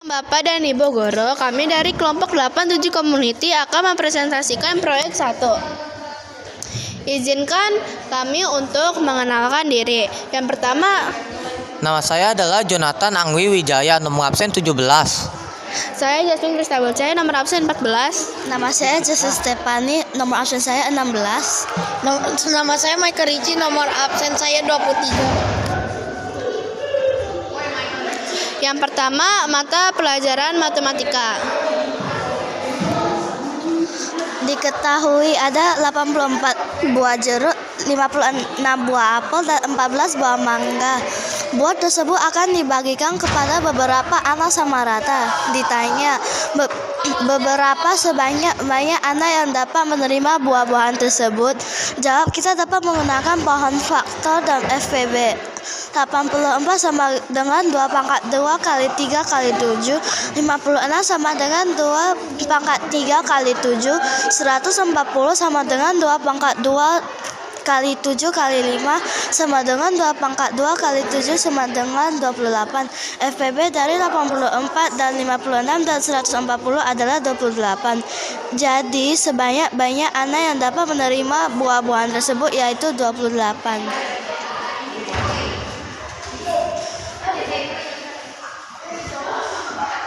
Bapak dan Ibu Guru, kami dari kelompok 87 Community akan mempresentasikan proyek 1. Izinkan kami untuk mengenalkan diri. Yang pertama, Nama saya adalah Jonathan Angwi Wijaya, nomor absen 17. saya Jasmine Kristabulcaya, nomor absen 14. Nama saya Jesse Stefani, nomor absen saya 16. Nama saya Michael Ricci, nomor absen saya 23. Yang pertama, mata pelajaran matematika. Diketahui ada 84 buah jeruk, 56 buah apel, dan 14 buah mangga. Buah tersebut akan dibagikan kepada beberapa anak sama rata. Ditanya, beberapa banyak anak yang dapat menerima buah-buahan tersebut. Jawab, kita dapat menggunakan pohon faktor dan FPB. 84 sama dengan 2 pangkat 2 kali 3 kali 7. 56 sama dengan 2 pangkat 3 kali 7. 140 sama dengan 2 pangkat 2 kali 7 kali 5 sama dengan 2 pangkat 2 kali 7 sama dengan 28. FPB dari 84 dan 56 dan 140 adalah 28. Jadi sebanyak anak yang dapat menerima buah-buahan tersebut yaitu 28.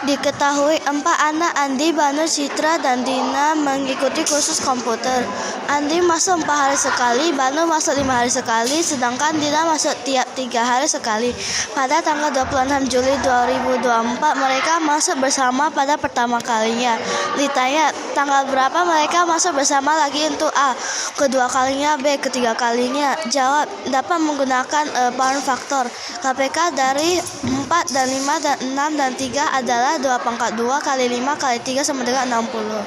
Diketahui 4 anak Andi, Banu, Citra, dan Dina mengikuti kursus komputer. Andi masuk 4 hari sekali, Banu masuk 5 hari sekali, sedangkan Dina masuk tiap 3 hari sekali. Pada tanggal 26 Juli 2024 mereka masuk bersama pada pertama kalinya. Ditanya, tanggal berapa mereka masuk bersama lagi untuk A, kedua kalinya B, ketiga kalinya. Jawab, dapat menggunakan power faktor. KPK dari 4 dan 5 dan 6 dan 3 adalah 2 pangkat 2 kali 5 kali 3 sama dengan 60.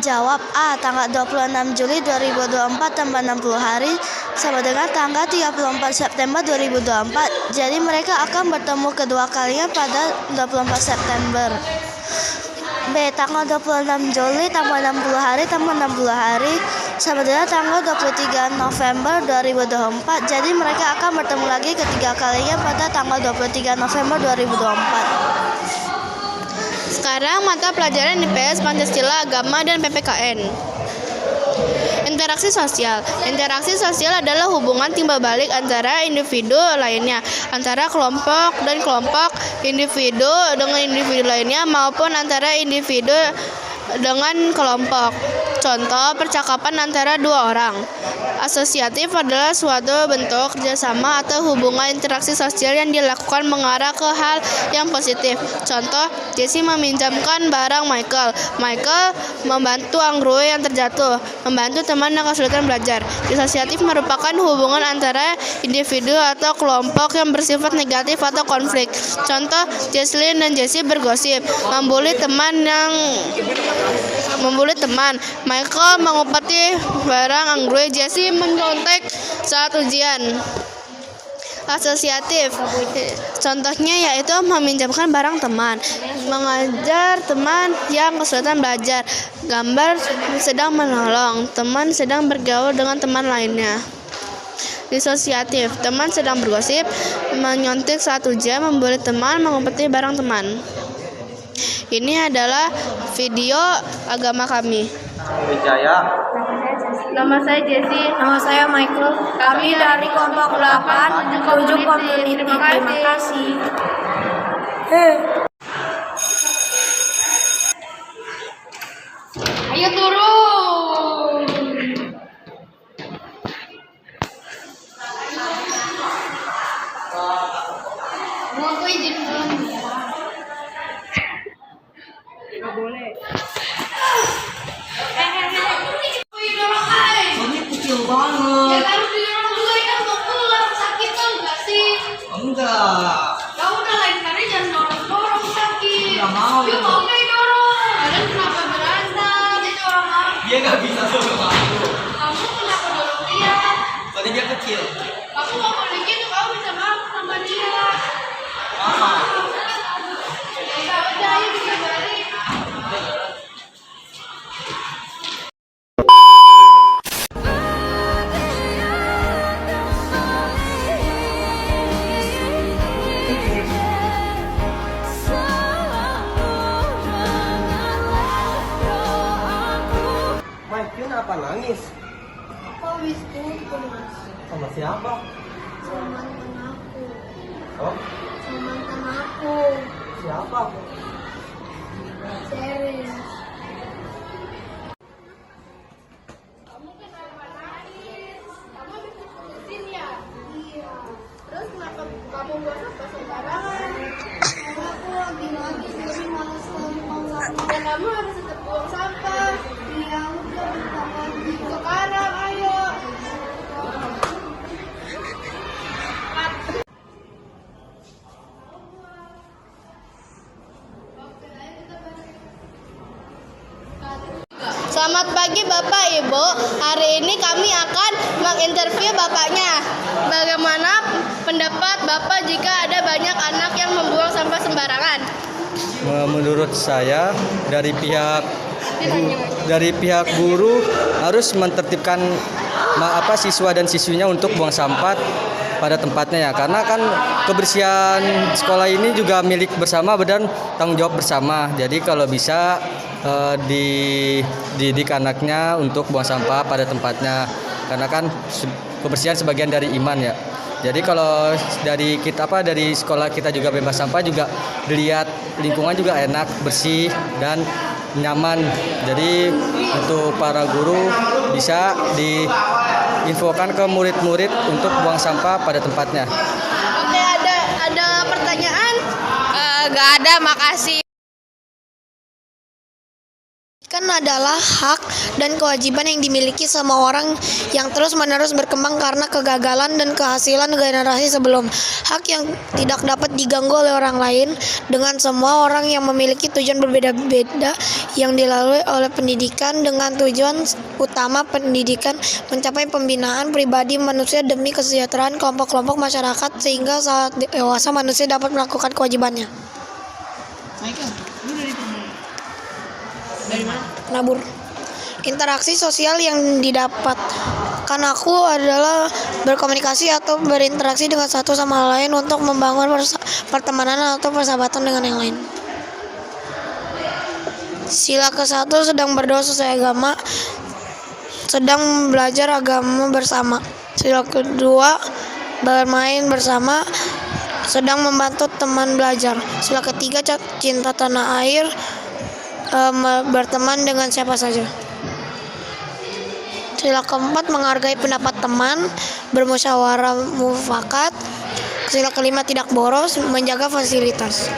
Jawab A, tanggal 26 Juli 2024 tambah 60 hari sama dengan tanggal 34 September 2024. Jadi mereka akan bertemu kedua kalinya pada 24 September. B, tanggal 26 Juli tambah 60 hari tambah 60 hari sama dengan tanggal 23 November 2024. Jadi mereka akan bertemu lagi ketiga kalinya pada tanggal 23 November 2024. Sekarang mata pelajaran IPS, Pancasila, Agama, dan PPKN. Interaksi sosial. Interaksi sosial adalah hubungan timbal balik antara individu lainnya, antara kelompok dan kelompok, individu dengan individu lainnya, maupun antara individu dengan kelompok. Contoh, percakapan antara 2 orang. Asosiatif adalah suatu bentuk kerjasama atau hubungan interaksi sosial yang dilakukan mengarah ke hal yang positif. Contoh, Jesse meminjamkan barang Michael. Michael membantu Anggrui yang terjatuh, membantu teman yang kesulitan belajar. Disosiatif merupakan hubungan antara individu atau kelompok yang bersifat negatif atau konflik. Contoh, Jesslyn dan Jesse bergosip, membuli teman. Michael mengupati barang Anggrui. Jesse menyontek saat ujian. Asosiatif, contohnya yaitu meminjamkan barang teman, mengajar teman yang kesulitan belajar. Gambar sedang menolong, teman sedang bergaul dengan teman lainnya. Disosiatif, teman sedang bergosip, menyontek saat ujian, membuli teman, mengupati barang teman. Ini adalah video agama kami. Wijaya. Nama saya Jessie. Nama saya Michael. Kami dari kelompok 8, 7 Community. Terima kasih. Ayo turun. Mau aku izin dulu. Nggak boleh. Ini kecil banget. Ya harus didorong juga, ini kan mau pulang, sakit tau gak sih? Enggak. Ya udah, lain kali jangan dorong-dorong, sakit. Enggak mau. Dia mau gak dorong? Kalian kenapa berantem? Dia dorong aku. Dia nggak bisa dorong aku. Kamu kenapa dorong dia? Soalnya dia kecil. Kamu gak boleh gitu, kamu minta maaf sama dia. Maaf. Ya udah, ayo kita balik. So nangis? Kok habis kumpul, Mas? Sama siapa? Sama mantan aku. Oh, Sama mantan aku. siapa? Serius. Kamu kenapa nangis? Kamu habis diputusin ya? Iya. Terus kenapa kamu buang sampah sembarangan? Aku lagi nangis jadi malas mau sampah. Dan kamu harus tetap buang sampah. Iya, udah bentar lagi. Sekarang ayo. Selamat pagi Bapak Ibu. Hari ini kami akan menginterview Bapaknya. Bagaimana pendapat Bapak jika ada banyak anak yang membuang sampah sembarangan? Menurut saya dari pihak guru harus mentertibkan siswa dan siswinya untuk buang sampah pada tempatnya ya, karena kan kebersihan sekolah ini juga milik bersama dan tanggung jawab bersama. Jadi kalau bisa dididik anaknya untuk buang sampah pada tempatnya, karena kan kebersihan sebagian dari iman ya. Jadi kalau dari sekolah kita juga bebas sampah, juga dilihat lingkungan juga enak, bersih dan nyaman. Jadi untuk para guru bisa diinfokan ke murid-murid untuk buang sampah pada tempatnya. Oke, ada pertanyaan? Gak ada, makasih. Kan adalah hak dan kewajiban yang dimiliki semua orang yang terus-menerus berkembang karena kegagalan dan kehasilan generasi sebelum. Hak yang tidak dapat diganggu oleh orang lain, dengan semua orang yang memiliki tujuan berbeda-beda yang dilalui oleh pendidikan, dengan tujuan utama pendidikan mencapai pembinaan pribadi manusia demi kesejahteraan kelompok-kelompok masyarakat, sehingga saat dewasa manusia dapat melakukan kewajibannya. Nabur. Interaksi sosial yang didapatkan aku adalah berkomunikasi atau berinteraksi dengan satu sama lain untuk membangun pertemanan atau persahabatan dengan yang lain. Sila ke-1, sedang berdoa sesuai agama, sedang belajar agama bersama. Sila kedua, bermain bersama, sedang membantu teman belajar. Sila ketiga, cinta tanah air, berteman dengan siapa saja. Sila keempat, menghargai pendapat teman, bermusyawarah mufakat. Sila kelima, tidak boros, menjaga fasilitas.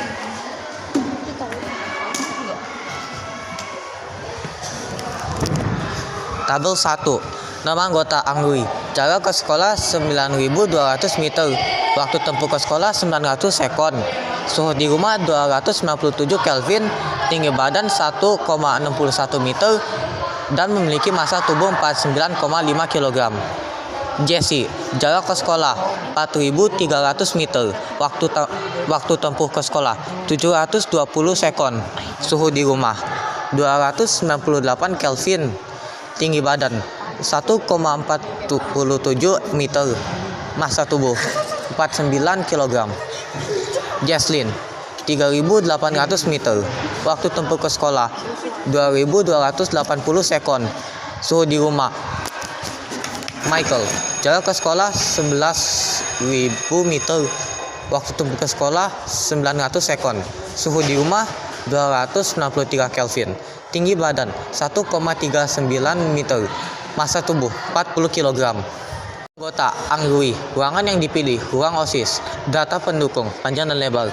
Tabel 1. Nama anggota Anggwi. Jarak ke sekolah 9.200 meter. Waktu tempuh ke sekolah 900 sekon. Suhu di rumah 297 Kelvin. Tinggi badan 1,61 meter dan memiliki massa tubuh 49,5 kg. Jesse, jarak ke sekolah 4.300 meter. Waktu tempuh ke sekolah 720 sekon. Suhu di rumah 298 Kelvin. Tinggi badan 1,47 meter. Massa tubuh 49 kg. Jesslyn, 3.800 meter. Waktu tempuh ke sekolah 2.280 sekon. Suhu di rumah. Michael, jarak ke sekolah 11.000 meter. Waktu tempuh ke sekolah 900 sekon. Suhu di rumah 263 Kelvin. Tinggi badan 1,39 meter. Massa tubuh 40 kg. Anggota Anggwi. Ruangan yang dipilih, ruang OSIS. Data pendukung, panjang dan lebar.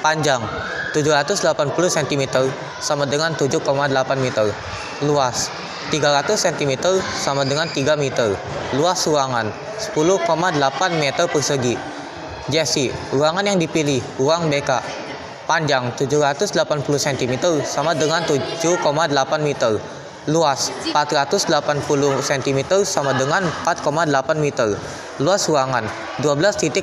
Panjang 780 cm sama dengan 7,8 meter. Luas 300 cm sama dengan 3 meter. Luas ruangan 10,8 meter persegi. Jesse, ruangan yang dipilih, ruang BK. Panjang 780 cm sama dengan 7,8 meter. Luas 480 cm sama dengan 4,8 meter. Luas ruangan 12,6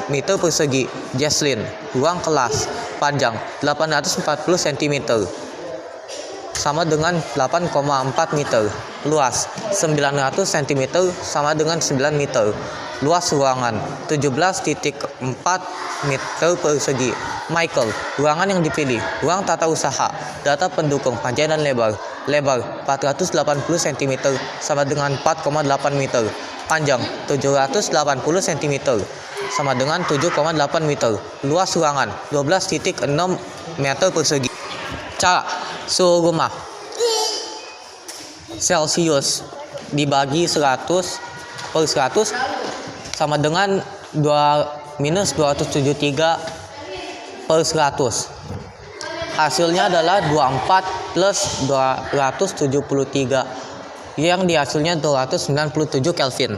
meter persegi. Jesslyn, ruang kelas. Panjang 840 cm sama dengan 8,4 meter. Luas 900 cm sama dengan 9 meter. Luas ruangan 17,4 meter persegi. Michael, ruangan yang dipilih, ruang tata usaha. Data pendukung, panjang dan lebar. lebar 480 cm sama dengan 4,8 meter, panjang 780 cm sama dengan 7,8 meter, luas ruangan 12,6 meter persegi. Cara suhu rumah Celcius dibagi 100 per 100 sama dengan minus 273 per 100. Hasilnya adalah 24 plus 273 yang dihasilnya 297 Kelvin.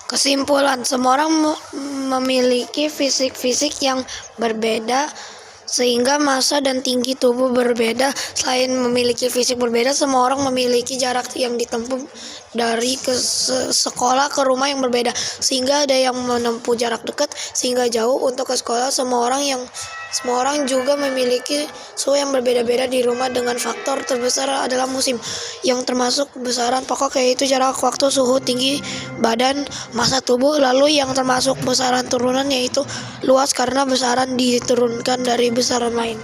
Kesimpulan, semua orang memiliki fisik-fisik yang berbeda sehingga massa dan tinggi tubuh berbeda. Selain memiliki fisik berbeda, semua orang memiliki jarak yang ditempuh dari sekolah ke rumah yang berbeda, sehingga ada yang menempuh jarak dekat sehingga jauh untuk ke sekolah. Semua orang juga memiliki suhu yang berbeda-beda di rumah, dengan faktor terbesar adalah musim, yang termasuk besaran pokok yaitu jarak waktu, suhu, tinggi badan, massa tubuh. Lalu yang termasuk besaran turunan yaitu luas, karena besaran diturunkan dari besaran lain.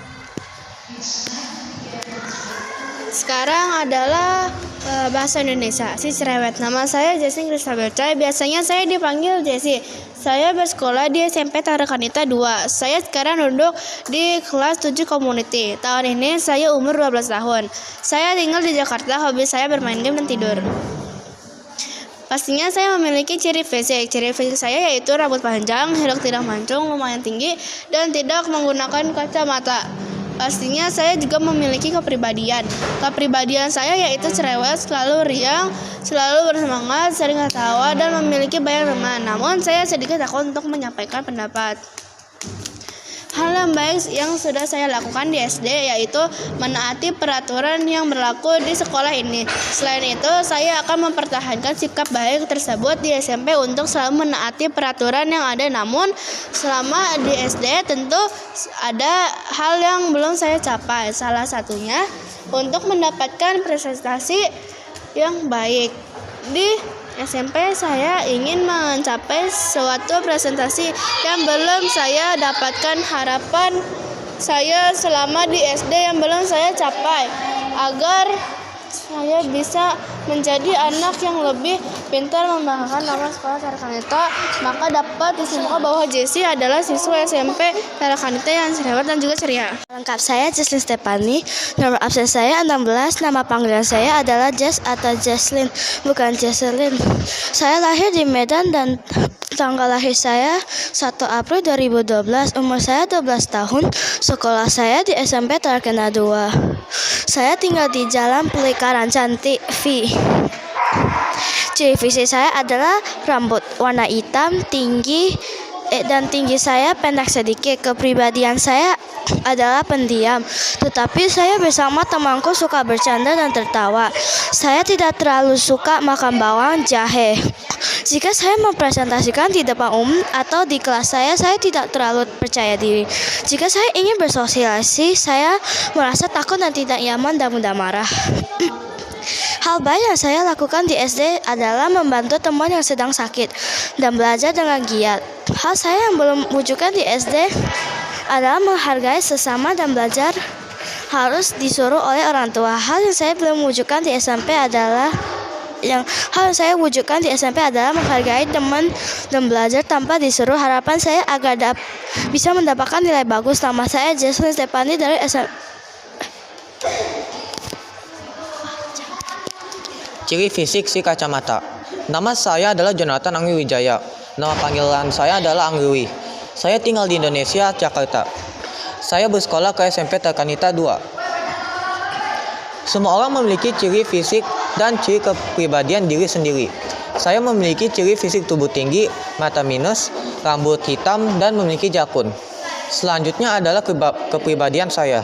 Sekarang adalah bahasa Indonesia. Si cerewet. Nama saya Jessie Kristabelca. Biasanya saya dipanggil Jessie. Saya bersekolah di SMP Tarakanita 2. Saya sekarang duduk di kelas 7 community. Tahun ini saya umur 12 tahun. Saya tinggal di Jakarta. Hobi saya bermain game dan tidur. Pastinya saya memiliki ciri fisik. Ciri fisik saya yaitu rambut panjang, hidung tidak mancung, lumayan tinggi, dan tidak menggunakan kacamata. Pastinya saya juga memiliki kepribadian. Kepribadian saya yaitu cerewet, selalu riang, selalu bersemangat, sering ketawa, dan memiliki banyak teman. Namun saya sedikit takut untuk menyampaikan pendapat. Hal yang baik yang sudah saya lakukan di SD yaitu menaati peraturan yang berlaku di sekolah ini. Selain itu, saya akan mempertahankan sikap baik tersebut di SMP untuk selalu menaati peraturan yang ada. Namun, selama di SD tentu ada hal yang belum saya capai. Salah satunya untuk mendapatkan prestasi yang baik. Di SMP saya ingin mencapai suatu presentasi yang belum saya dapatkan. Harapan saya selama di SD yang belum saya capai agar saya bisa menjadi anak yang lebih pintar, membanggakan nama sekolah Tarakanita. Maka dapat disimpulkan bahwa Jessie adalah siswa SMP Tarakanita yang cerewet dan juga ceria. Lengkap saya Jesslyn Stefani, nomor absen saya 16, nama panggilan saya adalah Jess atau Jesslyn, bukan Jesselyn. Saya lahir di Medan dan tanggal lahir saya 1 April 2012, umur saya 12 tahun, sekolah saya di SMP Tarakanita 2. Saya tinggal di Jalan Pelikaran Cantik V. Ciri fisik saya adalah rambut warna hitam, tinggi saya pendek sedikit. Kepribadian saya adalah pendiam, tetapi saya bersama temanku suka bercanda dan tertawa. Saya tidak terlalu suka makan bawang jahe. Jika saya mempresentasikan di depan umum atau di kelas saya tidak terlalu percaya diri. Jika saya ingin bersosialisasi, saya merasa takut dan tidak nyaman dan mudah marah. Hal baik yang saya lakukan di SD adalah membantu teman yang sedang sakit dan belajar dengan giat. Hal saya yang belum wujudkan di SD adalah menghargai sesama dan belajar harus disuruh oleh orang tua. Hal yang saya wujudkan di SMP adalah menghargai teman dan belajar tanpa disuruh. Harapan saya agar bisa mendapatkan nilai bagus. Nama saya Jesslyn Stefani dari SMP. Ciri fisik si kacamata. Nama saya adalah Jonathan Anggi Wijaya. Nama panggilan saya adalah Anggi. Saya tinggal di Indonesia, Jakarta. Saya bersekolah ke SMP Tarakanita 2. Semua orang memiliki ciri fisik dan ciri kepribadian diri sendiri. Saya memiliki ciri fisik tubuh tinggi, mata minus, rambut hitam, dan memiliki jakun. Selanjutnya adalah kepribadian saya.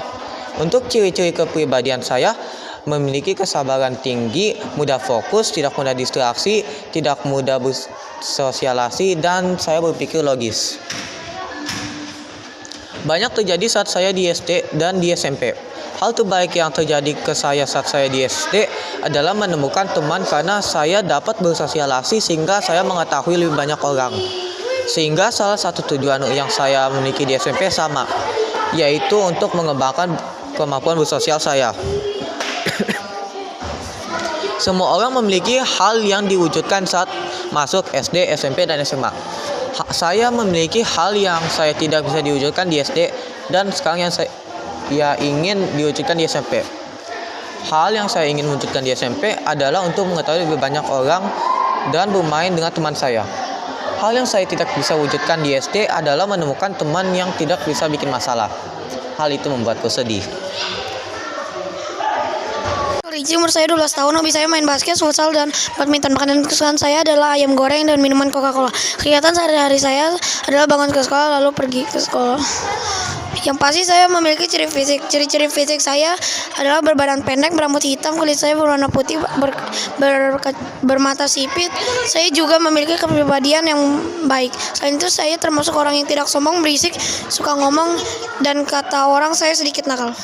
Untuk ciri-ciri kepribadian saya, memiliki kesabaran tinggi, mudah fokus, tidak mudah distraksi, tidak mudah bersosialisasi, dan saya berpikir logis. Banyak terjadi saat saya di SD dan di SMP. Hal terbaik yang terjadi ke saya saat saya di SD adalah menemukan teman karena saya dapat bersosialisasi sehingga saya mengetahui lebih banyak orang. Sehingga salah satu tujuan yang saya memiliki di SMP sama, yaitu untuk mengembangkan kemampuan bersosial saya. Semua orang memiliki hal yang diwujudkan saat masuk SD, SMP, dan SMA. Saya memiliki hal yang saya tidak bisa diwujudkan di SD dan sekarang yang saya ingin diwujudkan di SMP. Hal yang saya ingin wujudkan di SMP adalah untuk mengetahui lebih banyak orang dan bermain dengan teman saya. Hal yang saya tidak bisa wujudkan di SD adalah menemukan teman yang tidak bisa bikin masalah. Hal itu membuatku sedih. Riji, umur saya 12 tahun, hobi saya main basket, futsal, dan badminton. Makanan kesukaan saya adalah ayam goreng dan minuman Coca-Cola. Kegiatan sehari-hari saya adalah bangun ke sekolah lalu pergi ke sekolah. Yang pasti saya memiliki ciri fisik. Ciri-ciri fisik saya adalah berbadan pendek, berambut hitam, kulit saya berwarna putih, bermata sipit. Saya juga memiliki kepribadian yang baik. Selain itu saya termasuk orang yang tidak sombong, berisik, suka ngomong, dan kata orang saya sedikit nakal.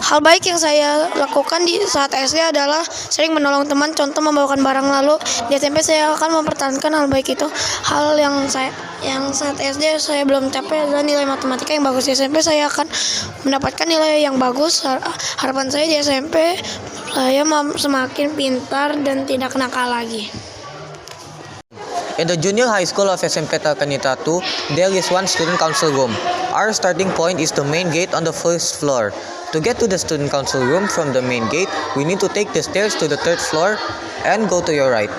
Hal baik yang saya lakukan di saat SD adalah sering menolong teman, contoh membawakan barang. Lalu di SMP saya akan mempertahankan hal baik itu. Hal yang saat SD saya belum capai adalah nilai matematika yang bagus. Di SMP saya akan mendapatkan nilai yang bagus. Harapan saya di SMP saya semakin pintar dan tidak nakal lagi. In the junior high school of SMP Talkanita 2, there is one student council room. Our starting point is the main gate on the first floor. To get to the student council room from the main gate, we need to take the stairs to the third floor and go to your right.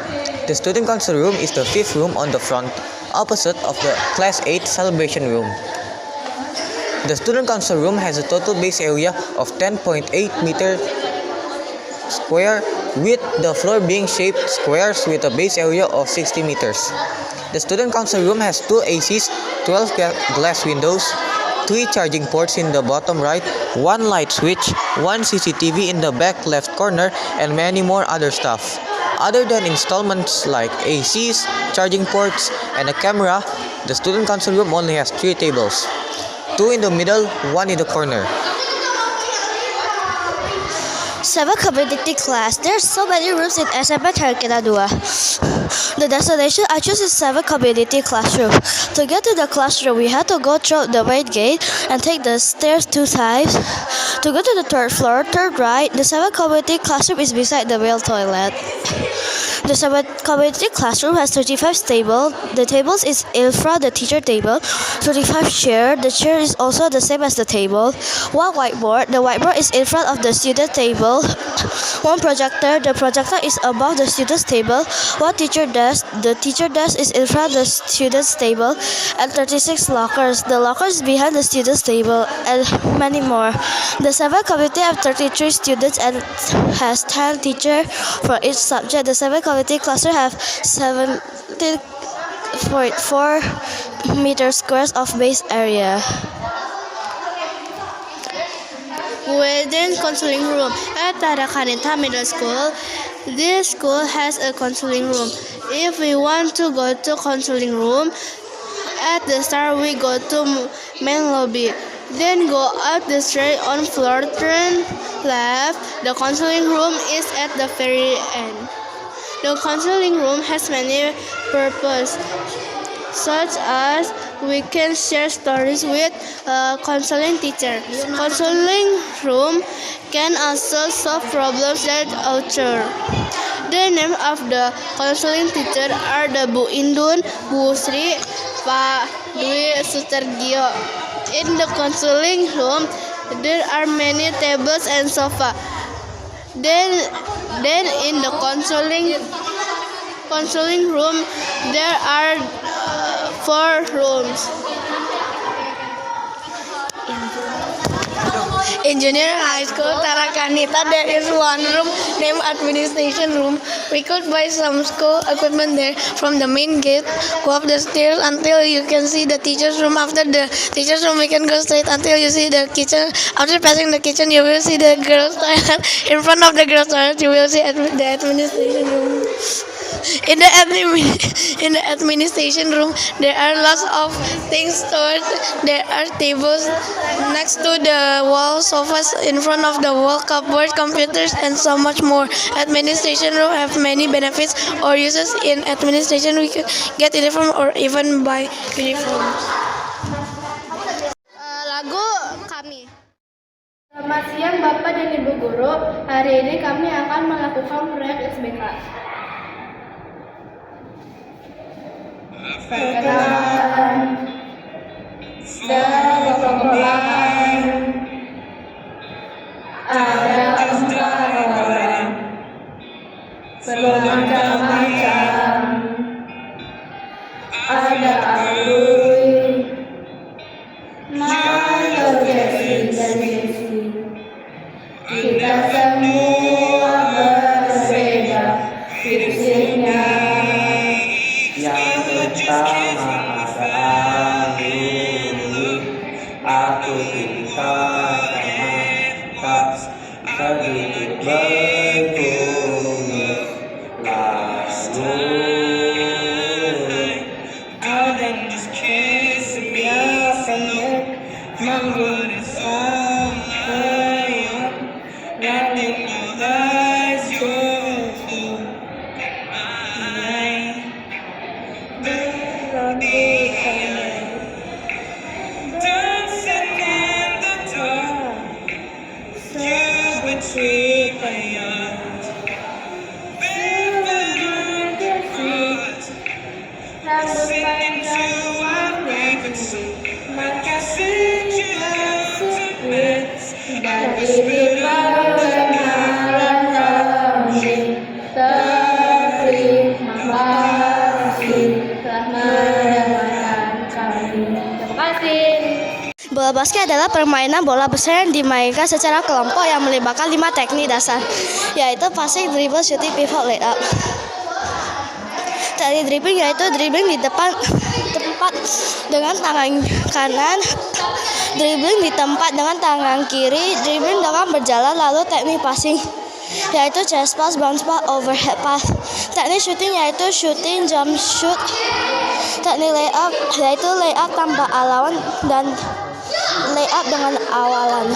The student council room is the fifth room on the front, opposite of the class 8 celebration room. The student council room has a total base area of 10.8 meter square, with the floor being shaped squares with a base area of 60 meters. The student council room has 2 ACs, 12 glass windows, 3 charging ports in the bottom right, 1 light switch, 1 CCTV in the back left corner, and many more other stuff. Other than installments like ACs, charging ports, and a camera, the student council room only has 3 tables. 2 in the middle, 1 in the corner. Seven community class. There's so many rooms in SMP Talkanita 2. The destination I choose is 7 community classroom. To get to the classroom, we have to go through the main gate and take the stairs 2 times. To go to the third floor, turn right. The 7 community classroom is beside the male toilet. The 7 community classroom has 35 tables. The tables is in front the teacher table. 35 chair. The chair is also the same as the table. 1 whiteboard. The whiteboard is in front of the student table. 1 projector. The projector is above the student's table. 1 teacher desk. The teacher desk is in front of the student's table. And 36 lockers. The lockers behind the student's table. And many more. The 7 community have 33 students and has 10 teachers for each subject. The 7 community classroom have 17.4 meter squares of base area. Within counseling room at Talkanita Middle School, this school has a counseling room. If we want to go to counseling room, at the start we go to main lobby, then go up the street on floor, turn left. The counseling room is at the very end. The counseling room has many purposes, such as we can share stories with a counseling teacher. Counseling room can also solve problems that occur. The name of the counseling teacher are the Bu Indun, Bu Sri, Pak Dwi Sutergio. In the counseling room, there are many tables and sofa. Then in the counseling room, there are 4 rooms. In junior high school Talkanita, there is one room named administration room. We could buy some school equipment there. From the main gate, go up the stairs until you can see the teacher's room. After the teacher's room, we can go straight until you see the kitchen. After passing the kitchen, you will see the girls' toilet. In front of the girls' toilet, you will see the administration room. In the administration room, there are lots of things stored. There are tables next to the wall, sofas in front of the wall, cupboard, computers, and so much more. Administration room have many benefits or uses. In administration, we can get uniform or even buy uniform. Lagu kami. Selamat siang Bapak dan Ibu Guru. Hari ini kami akan melakukan proyek SBK. Perkenalkan, dalam kelompok ada 4 orang bermacam-macam. Ada Alui, Mario, Jesse, dan Jesse. Kita semua berbeda fisiknya. Yang pertama ada Alui, aku tingkat sama tak sedikit berkumis. Lalu Ada dia pendek menggunakan keluar lalu ada Jesse berambut pendek dan sebentar sebut pendek. Rambut panjang warna maka senyum sempit dari kenalan kami. Terima kasih telah mendengarkan kami. Terima kasih. Bola basket adalah permainan bola besar yang dimainkan secara kelompok yang melibatkan 5 teknik dasar, yaitu passing, dribble, shooting, pivot, layup. Teknik dribbling yaitu dribbling di depan tempat dengan tangan kanan, dribbling di tempat dengan tangan kiri, dribbling dengan berjalan, lalu teknik passing yaitu chest pass, bounce pass, overhead pass. Teknik shooting yaitu shooting, jump shoot. Teknik layup yaitu layup tanpa awalan dan layup dengan awalan.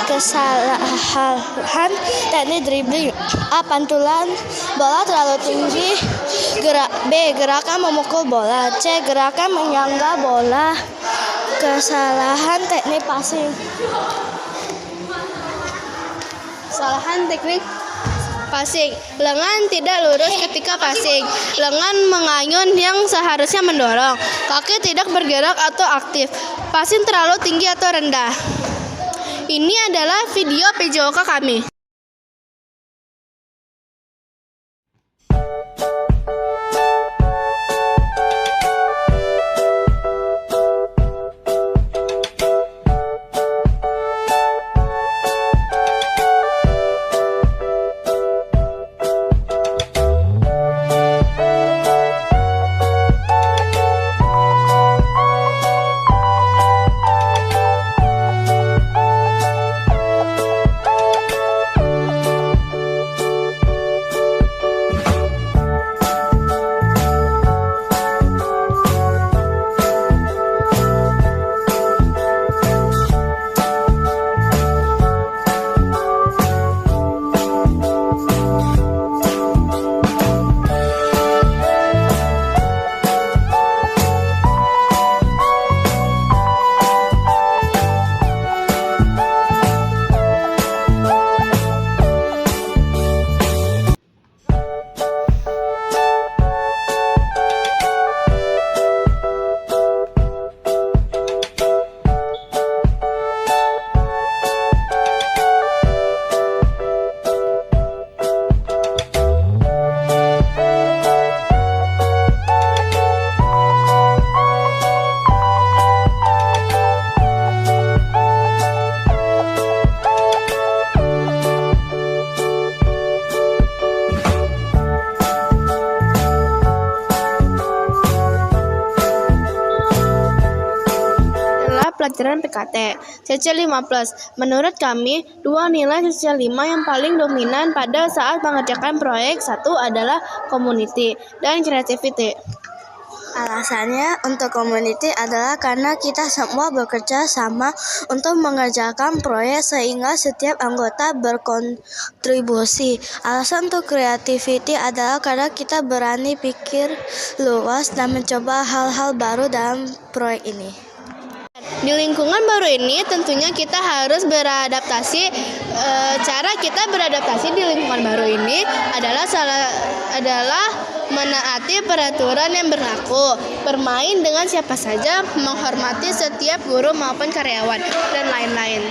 Kesalahan teknik dribbling: A. Pantulan bola terlalu tinggi. B. Gerakan memukul bola. C. Gerakan menyangga bola. Kesalahan teknik passing: Kesalahan teknik passing. Lengan tidak lurus ketika passing. Lengan mengayun yang seharusnya mendorong. Kaki tidak bergerak atau aktif. Passing terlalu tinggi atau rendah. Ini adalah video PJOK kami. pembelajaran PKT. CC5+. Menurut kami, dua nilai CC5 yang paling dominan pada saat mengerjakan proyek. Satu adalah community dan creativity. Alasannya untuk community adalah karena kita semua bekerja sama untuk mengerjakan proyek sehingga setiap anggota berkontribusi. Alasan untuk creativity adalah karena kita berani pikir luas dan mencoba hal-hal baru dalam proyek ini. Di lingkungan baru ini tentunya kita harus beradaptasi. Cara kita beradaptasi di lingkungan baru ini adalah menaati peraturan yang berlaku, bermain dengan siapa saja, menghormati setiap guru maupun karyawan, dan lain-lain.